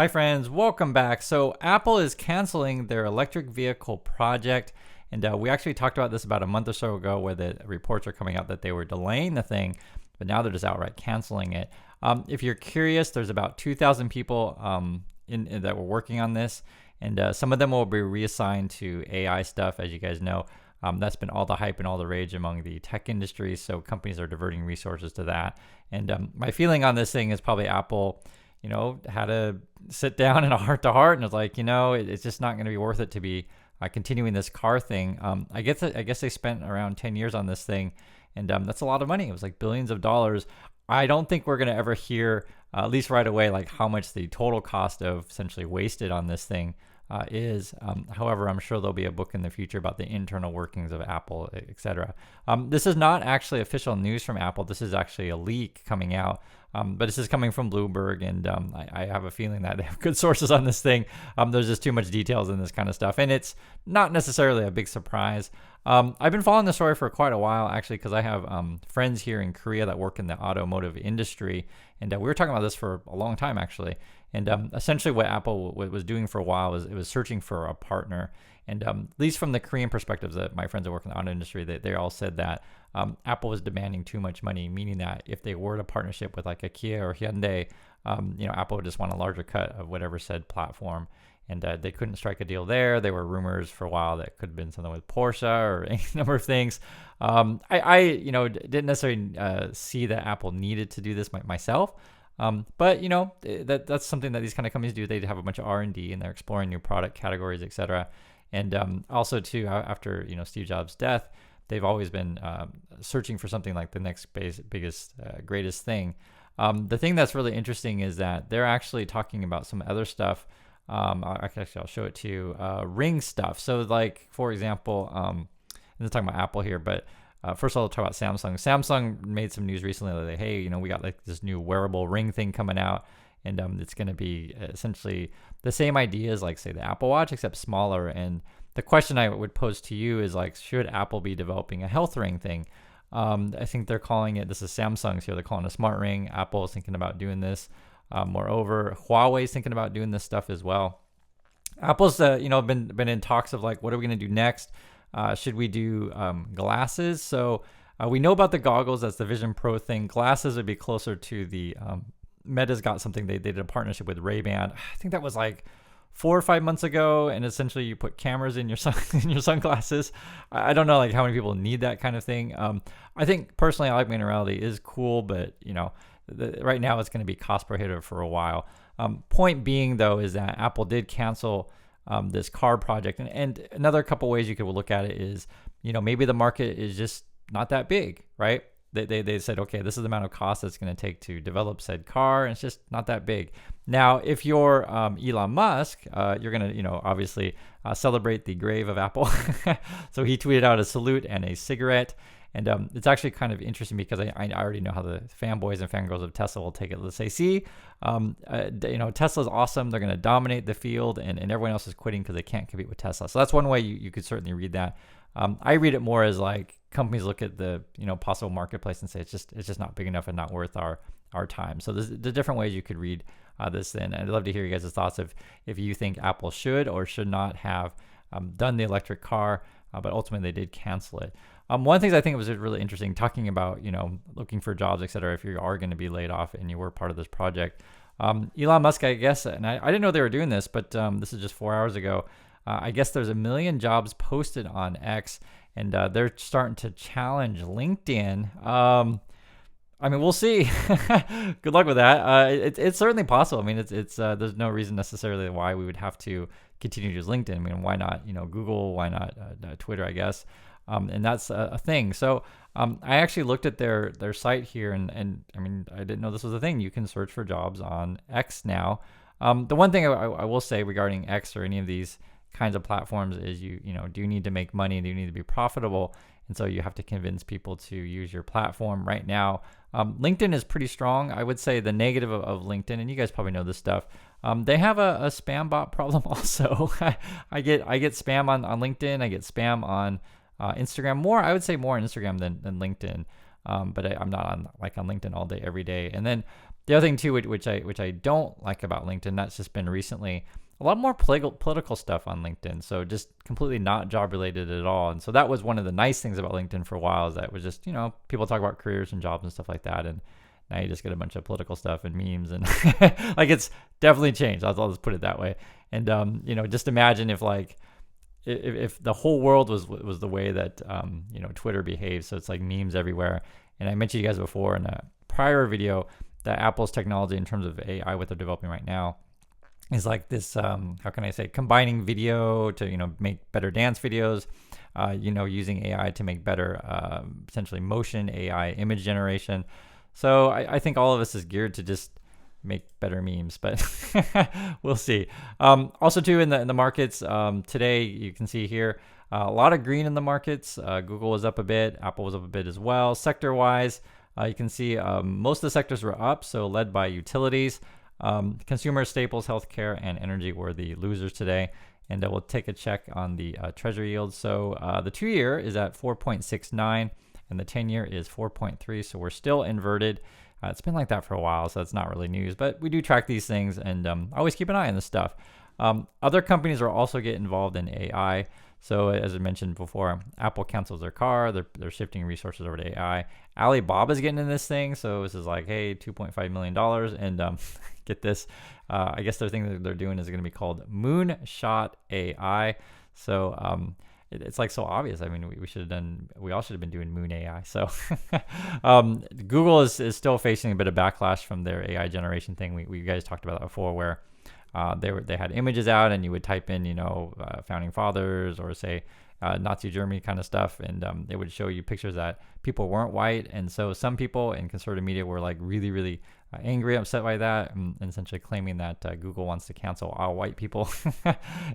Hi friends, welcome back. So Apple is canceling their electric vehicle project. And we actually talked about this about a month or so ago where the reports are coming out that they were delaying the thing, but now they're just outright canceling it. If you're curious, there's about 2,000 people that were working on this. And some of them will be reassigned to AI stuff, as you guys know. That's been all the hype and all the rage among the tech industry. So companies are diverting resources to that. And my feeling on this thing is probably Apple had to sit down in a heart to heart and was like, it's just not going to be worth it to be continuing this car thing. I guess they spent around 10 years on this thing, and that's a lot of money. It was like billions of dollars. I don't think we're going to ever hear, at least right away, like how much the total cost of essentially wasted on this thing is. However, I'm sure there'll be a book in the future about the internal workings of Apple, etc. This is not actually official news from Apple. This is actually a leak coming out. But this is coming from Bloomberg, and I have a feeling that they have good sources on this thing. There's just too much details in this kind of stuff, and it's not necessarily a big surprise. I've been following the story for quite a while, actually, because I have friends here in Korea that work in the automotive industry, and we were talking about this for a long time, actually. And essentially what Apple was doing for a while was it was searching for a partner. And at least from the Korean perspectives that my friends that work in the auto industry, they all said that Apple was demanding too much money, meaning that if they were in a partnership with like a Kia or Hyundai, Apple would just want a larger cut of whatever said platform. And they couldn't strike a deal there. There were rumors for a while that could have been something with Porsche or any number of things. I didn't necessarily see that Apple needed to do this myself. But that's something that these kind of companies do. They have a bunch of R&D and they're exploring new product categories, etc. And also too, after Steve Jobs' death, they've always been searching for something like the next biggest, greatest thing. The thing that's really interesting is that they're actually talking about some other stuff. I'll show it to you. Ring stuff. So like, for example, I'm talking about Apple here, but first of all, I'll talk about Samsung. Samsung made some news recently that, hey, we got like this new wearable ring thing coming out, and it's going to be essentially the same idea as like, say, the Apple Watch, except smaller. And the question I would pose to you is like, should Apple be developing a health ring thing? I think they're calling it, this is Samsung's here, they're calling it a smart ring. Apple is thinking about doing this. Moreover, Huawei's thinking about doing this stuff as well. Apple's, been in talks of like, what are we going to do next? Should we do glasses? So we know about the goggles. That's the Vision Pro thing. Glasses would be closer to the Meta's got something. They did a partnership with Ray-Ban. I think that was like 4 or 5 months ago. And essentially you put cameras in your in your sunglasses. I don't know like how many people need that kind of thing. I think personally augmented reality is cool, but right now it's going to be cost prohibitive for a while. Point being though is that Apple did cancel this car project, and another couple ways you could look at it is maybe the market is just not that big, right? They said, okay, this is the amount of cost that's going to take to develop said car, and it's just not that big. Now if you're Elon Musk, you're going to obviously celebrate the grave of Apple. So he tweeted out a salute and a cigarette. And it's actually kind of interesting because I already know how the fanboys and fangirls of Tesla will take it. Let's say, see, Tesla's awesome. They're going to dominate the field, and everyone else is quitting because they can't compete with Tesla. So that's one way you could certainly read that. I read it more as like companies look at the possible marketplace and say it's just not big enough and not worth our time. So there's the different ways you could read this. And I'd love to hear you guys' thoughts if you think Apple should or should not have done the electric car, but ultimately they did cancel it. One of the things I think was really interesting, talking about, looking for jobs, et cetera, if you are going to be laid off and you were part of this project. Elon Musk, I guess, and I didn't know they were doing this, but this is just 4 hours ago. I guess there's 1 million jobs posted on X, and they're starting to challenge LinkedIn. We'll see. Good luck with that. It's certainly possible. It's there's no reason necessarily why we would have to continue to use LinkedIn. Why not, Google? Why not Twitter, I guess? And that's a thing. So I actually looked at their site here, and I didn't know this was a thing. You can search for jobs on X now. The one thing I will say regarding X or any of these kinds of platforms is you do need to make money, do you need to be profitable, and so you have to convince people to use your platform. Right now, LinkedIn is pretty strong. I would say the negative of LinkedIn, and you guys probably know this stuff, they have a spam bot problem also. I get spam on LinkedIn. I get spam on Instagram. I would say more on Instagram than LinkedIn. But I'm not on LinkedIn all day, every day. And then The other thing too, which I don't like about LinkedIn, that's just been recently a lot more political stuff on LinkedIn. So just completely not job related at all. And so that was one of the nice things about LinkedIn for a while, is that it was just, people talk about careers and jobs and stuff like that. And now you just get a bunch of political stuff and memes and like it's definitely changed. I'll just put it that way. And just imagine if like if the whole world was the way that Twitter behaves. So it's like memes everywhere. And I mentioned you guys before in a prior video that Apple's technology in terms of AI, what they're developing right now, is like this, how can I say, combining video to, make better dance videos, using AI to make better, essentially motion, AI image generation. So I think all of this is geared to just make better memes, but we'll see. Also too, in the markets, today you can see here, a lot of green in the markets. Google was up a bit, Apple was up a bit as well. Sector wise, you can see most of the sectors were up, so led by utilities. Consumer staples, healthcare, and energy were the losers today. And we'll take a check on the treasury yield. So the 2-year is at 4.69 and the 10-year is 4.3. So we're still inverted. It's been like that for a while, so that's not really news. But we do track these things and always keep an eye on this stuff. Other companies are also getting involved in AI. So as I mentioned before, Apple cancels their car. They're shifting resources over to AI. Alibaba's getting in this thing. So this is like, hey, $2.5 million. And get this, I guess their thing that they're doing is going to be called Moonshot AI. So it's like so obvious. I mean, we all should have been doing Moon AI. So Google is still facing a bit of backlash from their AI generation thing. We guys talked about that before, where they had images out and you would type in, founding fathers or say Nazi Germany kind of stuff. And it would show you pictures that people weren't white. And so some people in conservative media were like really, really angry, upset by that, and essentially claiming that Google wants to cancel all white people.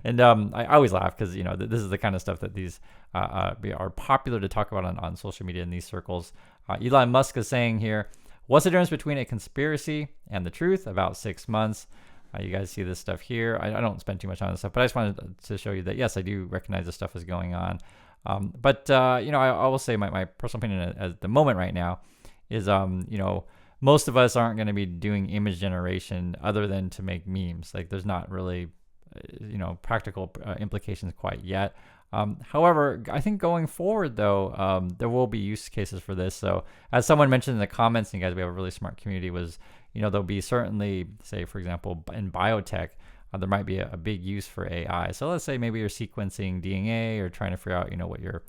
And I always laugh because, this is the kind of stuff that these are popular to talk about on social media in these circles. Elon Musk is saying here, what's the difference between a conspiracy and the truth? About 6 months. You guys see this stuff here. I don't spend too much on this stuff, but I just wanted to show you that, yes, I do recognize this stuff is going on. But I will say my personal opinion at the moment right now is, most of us aren't going to be doing image generation other than to make memes. Like there's not really, practical implications quite yet. However, I think going forward though, there will be use cases for this. So as someone mentioned in the comments, and you guys, we have a really smart community, was, there'll be certainly, say, for example, in biotech, there might be a big use for AI. So let's say maybe you're sequencing DNA or trying to figure out, what your,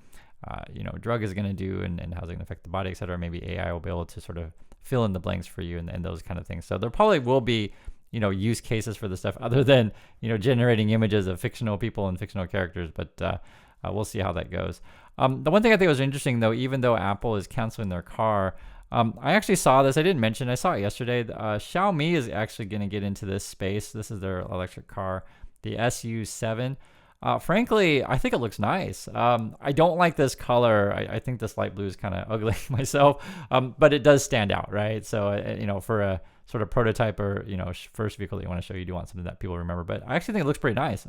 drug is going to do and how it's going to affect the body, et cetera. Maybe AI will be able to sort of fill in the blanks for you and those kind of things. So there probably will be, use cases for this stuff other than, generating images of fictional people and fictional characters. But we'll see how that goes. The one thing I think was interesting, though, even though Apple is canceling their car, I actually saw this. I didn't mention. I saw it yesterday. Xiaomi is actually going to get into this space. This is their electric car, the Su7. Frankly, I think it looks nice. I don't like this color. I think this light blue is kind of ugly myself, but it does stand out, right? So, for a sort of prototype or, first vehicle that you want to show, you do want something that people remember. But I actually think it looks pretty nice.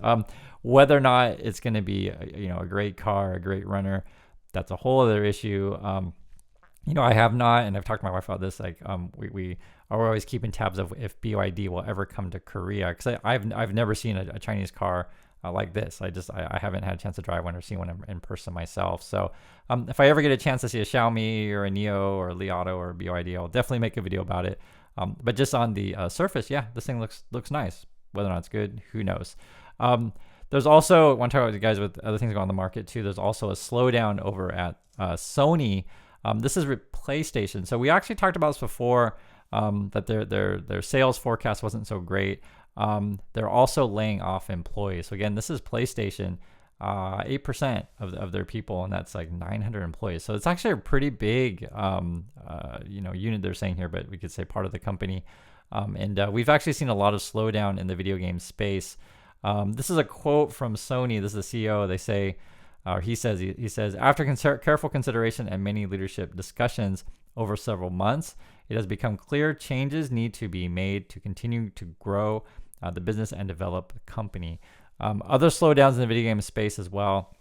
Whether or not it's going to be, a great car, a great runner, that's a whole other issue. I have not, and I've talked to my wife about this, like we are always keeping tabs of if BYD will ever come to Korea, because I've never seen a Chinese car like this. I haven't had a chance to drive one or see one in person myself. So if I ever get a chance to see a Xiaomi or a Neo or a Li Auto or a BYD, I'll definitely make a video about it. But just on the surface, yeah, this thing looks nice. Whether or not it's good, who knows? There's also, I want to talk about you guys with other things going on the market too. There's also a slowdown over at Sony. This is PlayStation. So we actually talked about this before, that their sales forecast wasn't so great. They're also laying off employees. So again, this is PlayStation, 8% of their people, and that's like 900 employees. So it's actually a pretty big, unit they're saying here, but we could say part of the company. And we've actually seen a lot of slowdown in the video game space. This is a quote from Sony. This is the CEO. They say, he says, after careful consideration and many leadership discussions over several months, it has become clear changes need to be made to continue to grow the business and develop the company. Other slowdowns in the video game space as well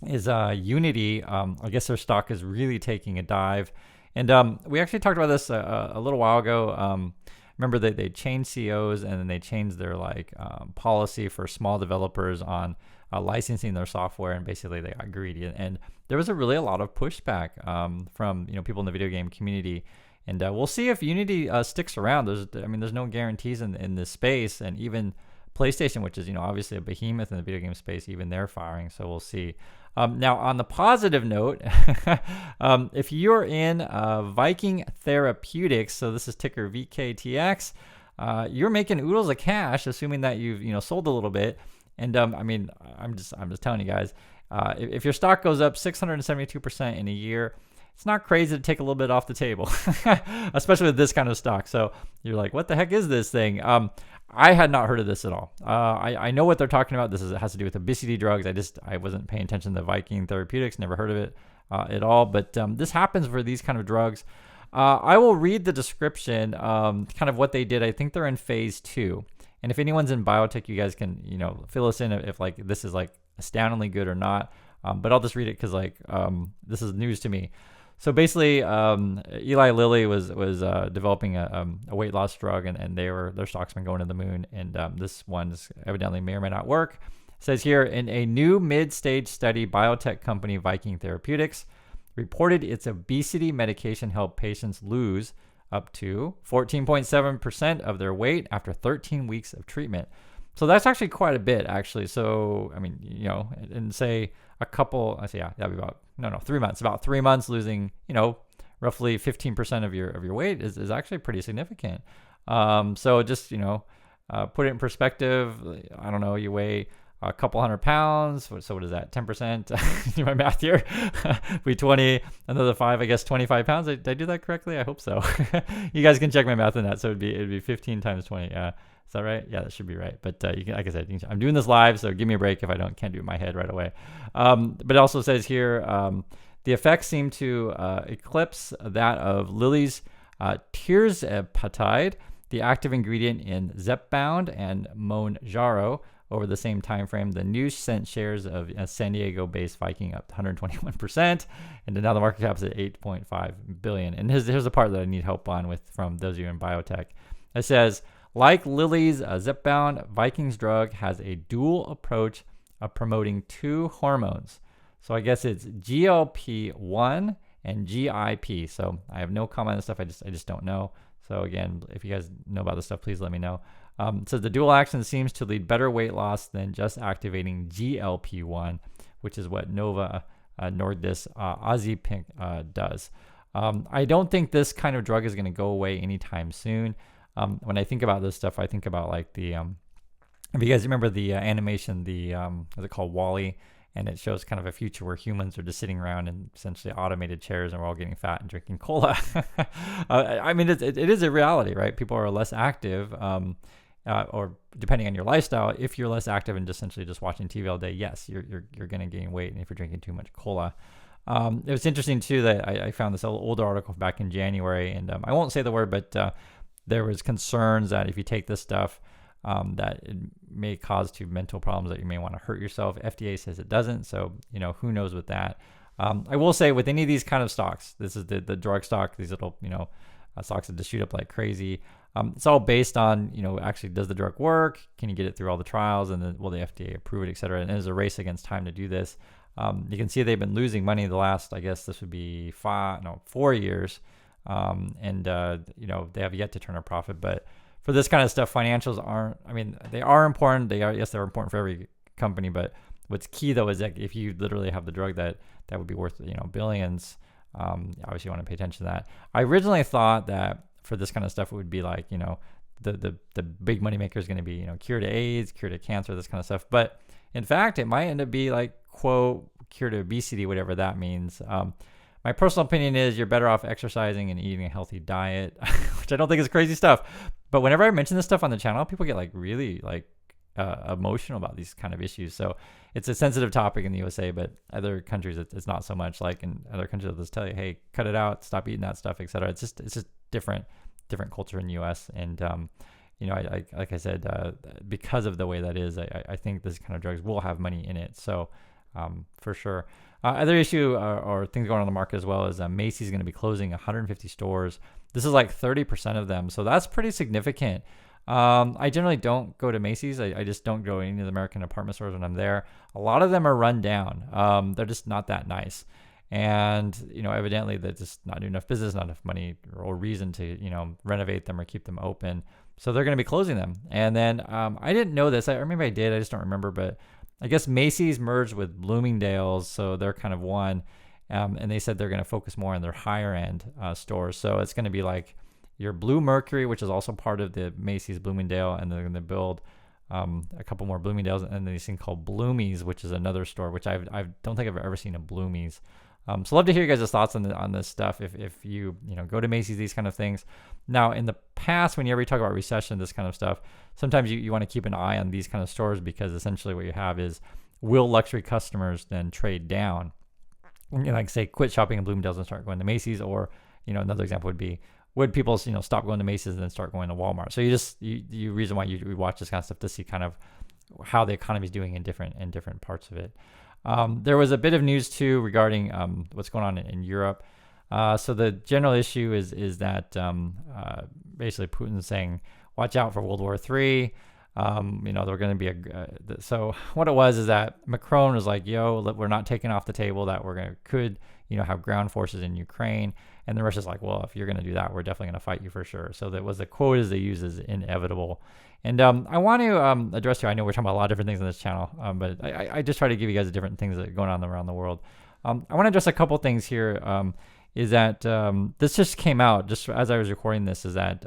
is Unity. I guess their stock is really taking a dive. And we actually talked about this a little while ago. Remember that they changed CEOs and then they changed their policy for small developers on licensing their software, and basically they got greedy. And there was really a lot of pushback from people in the video game community. And we'll see if Unity sticks around. There's no guarantees in this space, and even PlayStation, which is obviously a behemoth in the video game space, even they're firing. So we'll see. Now, on the positive note, if you're in Viking Therapeutics, so this is ticker VKTX, you're making oodles of cash, assuming that you've sold a little bit. And I'm just telling you guys, if your stock goes up 672% in a year, it's not crazy to take a little bit off the table, especially with this kind of stock. So you're like, what the heck is this thing? I had not heard of this at all. I know what they're talking about. It has to do with obesity drugs. I wasn't paying attention to Viking Therapeutics, never heard of it at all. But this happens for these kind of drugs. I will read the description, kind of what they did. I think they're in phase 2. And if anyone's in biotech, you guys can, fill us in if this is astoundingly good or not. But I'll just read it because this is news to me. So basically, Eli Lilly was developing a weight loss drug, and their stock's been going to the moon. And this one's evidently may or may not work. It says here, in a new mid-stage study, biotech company Viking Therapeutics reported its obesity medication helped patients lose up to 14.7% of their weight after 13 weeks of treatment. So that's actually quite a bit, actually. So, and say a couple, that'd be about, 3 months. About 3 months losing, roughly 15% of your weight is actually pretty significant. So just, put it in perspective. I don't know, you weigh a couple 100 pounds. So what is that? 10%? Do my math here. Be 20, another 5, I guess 25 pounds. Did I do that correctly? I hope so. You guys can check my math on that. So it'd be 15 times 20. Is that right? Yeah, that should be right. But you can, like I said, I'm doing this live, so give me a break if I can't do it in my head right away. But it also says here, the effects seem to eclipse that of Lilly's tirzepatide, the active ingredient in Zepbound and Mounjaro. Over the same time frame, the news sent shares of San Diego-based Viking up to 121%, and now the market cap is at $8.5 billion. And here's the part that I need help on from those of you in biotech. It says, like Lilly's Zepbound, Viking's drug has a dual approach of promoting 2 hormones. So I guess it's GLP-1 and GIP. So I have no comment on this stuff. I just don't know. So again, if you guys know about this stuff, please let me know. So the dual action seems to lead better weight loss than just activating GLP-1, which is what Novo Nordisk Ozempic does. I don't think this kind of drug is going to go away anytime soon. When I think about this stuff, I think about if you guys remember the animation, what's it called, WALL-E, and it shows kind of a future where humans are just sitting around in essentially automated chairs and we're all getting fat and drinking cola. It is a reality, right? People are less active, or depending on your lifestyle, if you're less active and essentially just watching TV all day, yes, you're going to gain weight, and if you're drinking too much cola. It was interesting too that I found this older article back in January, and I won't say the word, but there was concerns that if you take this stuff, that it may cause to mental problems, that you may want to hurt yourself. FDA says it doesn't, so who knows with that. I will say with any of these kind of stocks, this is the drug stock, these little stocks that just shoot up like crazy. It's all based on actually, does the drug work? Can you get it through all the trials, and then will the FDA approve it, et cetera? And there's a race against time to do this. You can see they've been losing money the last, I guess this would be 4 years. They have yet to turn a profit. But for this kind of stuff, financials aren't, they are important. They're important for every company. But what's key though is that if you literally have the drug that would be worth, billions, obviously you want to pay attention to that. I originally thought that for this kind of stuff, it would be like, the big money maker is going to be, cure to AIDS, cure to cancer, this kind of stuff. But in fact, it might end up be like, quote, cure to obesity, whatever that means. My personal opinion is you're better off exercising and eating a healthy diet, which I don't think is crazy stuff. But whenever I mention this stuff on the channel, people get really emotional about these kind of issues. So it's a sensitive topic in the USA, but other countries, it's not so much. Like in other countries, they'll just tell you, hey, cut it out, stop eating that stuff, et cetera. It's just different culture in the US. And, like I said, because of the way that is, I think this kind of drugs will have money in it. So for sure. Other issue or things going on in the market as well is Macy's going to be closing 150 stores. This is like 30% of them, so that's pretty significant. I generally don't go to Macy's. I just don't go to any of the American department stores when I'm there. A lot of them are run down. They're just not that nice. And, evidently they're just not enough business, not enough money or reason to, renovate them or keep them open. So they're going to be closing them. And then I didn't know this. Or maybe I did. I just don't remember. But I guess Macy's merged with Bloomingdale's. So they're kind of one. And they said they're going to focus more on their higher end stores. So it's going to be like your Blue Mercury, which is also part of the Macy's Bloomingdale. And they're going to build a couple more Bloomingdale's. And then this thing called Bloomies, which is another store, which I don't think I've ever seen a Bloomies. So love to hear you guys' thoughts on this stuff. If you go to Macy's, these kind of things. Now, in the past, whenever you talk about recession, this kind of stuff, sometimes you want to keep an eye on these kind of stores because essentially what you have is, will luxury customers then trade down? Like say, quit shopping in Bloomingdale's and start going to Macy's, or another example would be, would people stop going to Macy's and then start going to Walmart? So you reason why you watch this kind of stuff to see kind of how the economy is doing in different parts of it. There was a bit of news too regarding what's going on in Europe. So the general issue is that basically Putin's saying, watch out for World War III. They're going to be so what it was is that Macron was like, yo, we're not taking off the table that could have ground forces in Ukraine. And the Russia's like, well, if you're going to do that, we're definitely going to fight you for sure. So that was the quote as they use is inevitable. And I want to address you. I know we're talking about a lot of different things on this channel, but I just try to give you guys different things that are going on around the world. I want to address a couple things here. Is that this just came out just as I was recording this, is that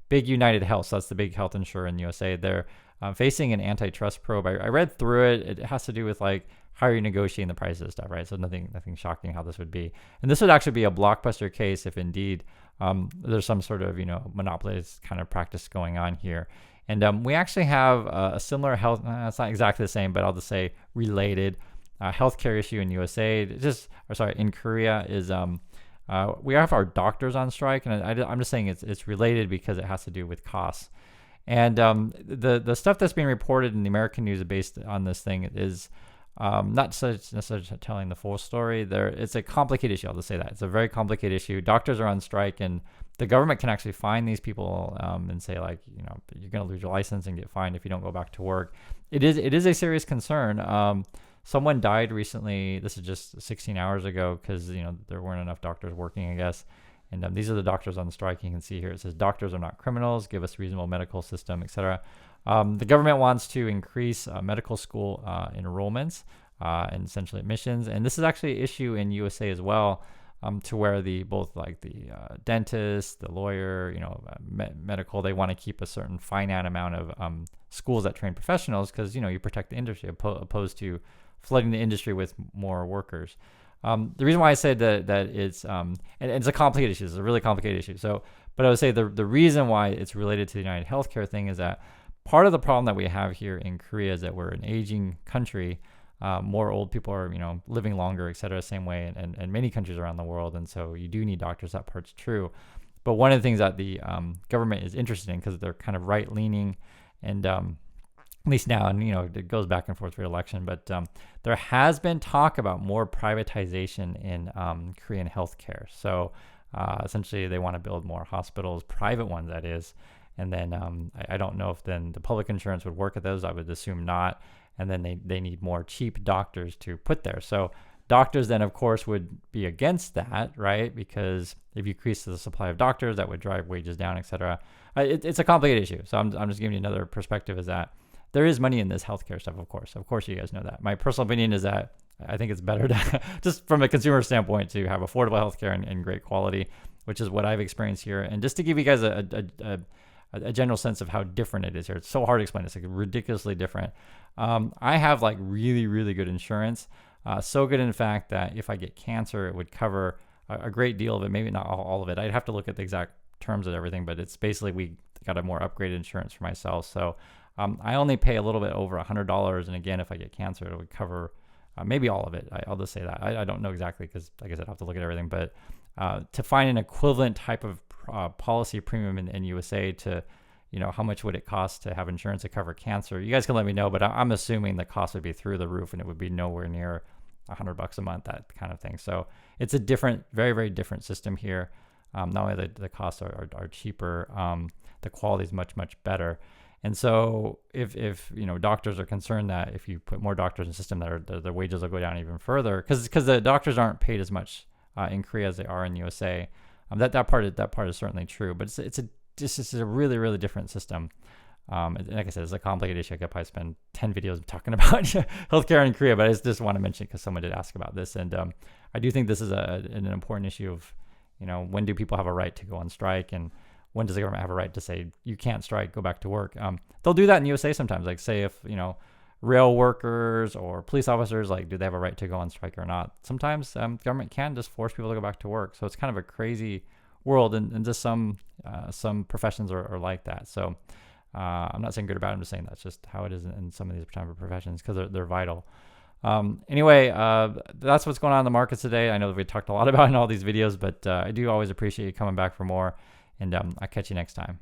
big United Health, so that's the big health insurer in the USA, they're facing an antitrust probe. I read through it. It has to do with like how you're negotiating the prices and stuff, right? So nothing shocking how this would be. And this would actually be a blockbuster case if indeed there's some sort of monopolized kind of practice going on here. And we actually have a similar health. It's not exactly the same, but I'll just say related healthcare issue in USA. In Korea is we have our doctors on strike, and I'm just saying it's related because it has to do with costs. And the stuff that's being reported in the American news based on this thing is not necessarily telling the full story. It's a complicated issue. I'll just say that it's a very complicated issue. Doctors are on strike, and the government can actually fine these people and say like, you're going to lose your license and get fined if you don't go back to work. It is a serious concern. Someone died recently. This is just 16 hours ago because there weren't enough doctors working, I guess. And these are the doctors on the strike. You can see here it says doctors are not criminals. Give us reasonable medical system, etc. The government wants to increase medical school enrollments and essentially admissions. And this is actually an issue in USA as well, to where both the dentist, the lawyer, medical, they want to keep a certain finite amount of schools that train professionals because you protect the industry opposed to flooding the industry with more workers. The reason why I said that it's and it's a complicated issue. It's a really complicated issue. So, but I would say the reason why it's related to the United Healthcare thing is that part of the problem that we have here in Korea is that we're an aging country. More old people are living longer, et cetera, same way, and many countries around the world. And so you do need doctors. That part's true. But one of the things that the government is interested in, because they're kind of right leaning, and at least now, and it goes back and forth for election, but there has been talk about more privatization in Korean healthcare. So essentially they want to build more hospitals, private ones that is, and then I don't know if then the public insurance would work at those. I would assume not. And then they need more cheap doctors to put there. So doctors then of course would be against that, right? Because if you increase the supply of doctors, that would drive wages down, etc. It's a complicated issue. So I'm just giving you another perspective, is that there is money in this healthcare stuff, of course. Of course, you guys know that. My personal opinion is that I think it's better to, just from a consumer standpoint, to have affordable healthcare and great quality, which is what I've experienced here. And just to give you guys a general sense of how different it is here. It's so hard to explain. It's like ridiculously different. I have like really, really good insurance. So good, in fact, that if I get cancer, it would cover a great deal of it, maybe not all of it. I'd have to look at the exact terms of everything, but it's basically we got a more upgraded insurance for myself. So I only pay a little bit over $100. And again, if I get cancer, it would cover maybe all of it. I'll just say that. I don't know exactly because, like I said, I have to look at everything. But to find an equivalent type of policy premium in USA to how much would it cost to have insurance to cover cancer? You guys can let me know, but I'm assuming the cost would be through the roof and it would be nowhere near $100 a month, that kind of thing. So it's a different, very, very different system here. Not only the costs are cheaper, the quality is much, much better. And so if doctors are concerned that if you put more doctors in the system, that their wages will go down even further, because the doctors aren't paid as much in Korea as they are in USA. That part is certainly true, but this is a really, really different system. Like I said, it's a complicated issue. I could probably spend 10 videos talking about healthcare in Korea, but I just want to mention it because someone did ask about this. And I do think this is an important issue of, when do people have a right to go on strike, and when does the government have a right to say you can't strike, go back to work? They'll do that in the USA sometimes. Like, say if rail workers or police officers, like, do they have a right to go on strike or not? Sometimes government can just force people to go back to work. So it's kind of a crazy world, and just some professions are like that. So I'm not saying good or bad. I'm just saying that's just how it is in some of these type of professions, because they're vital. Anyway, that's what's going on in the markets today. I know that we talked a lot about in all these videos, but I do always appreciate you coming back for more, and I'll catch you next time.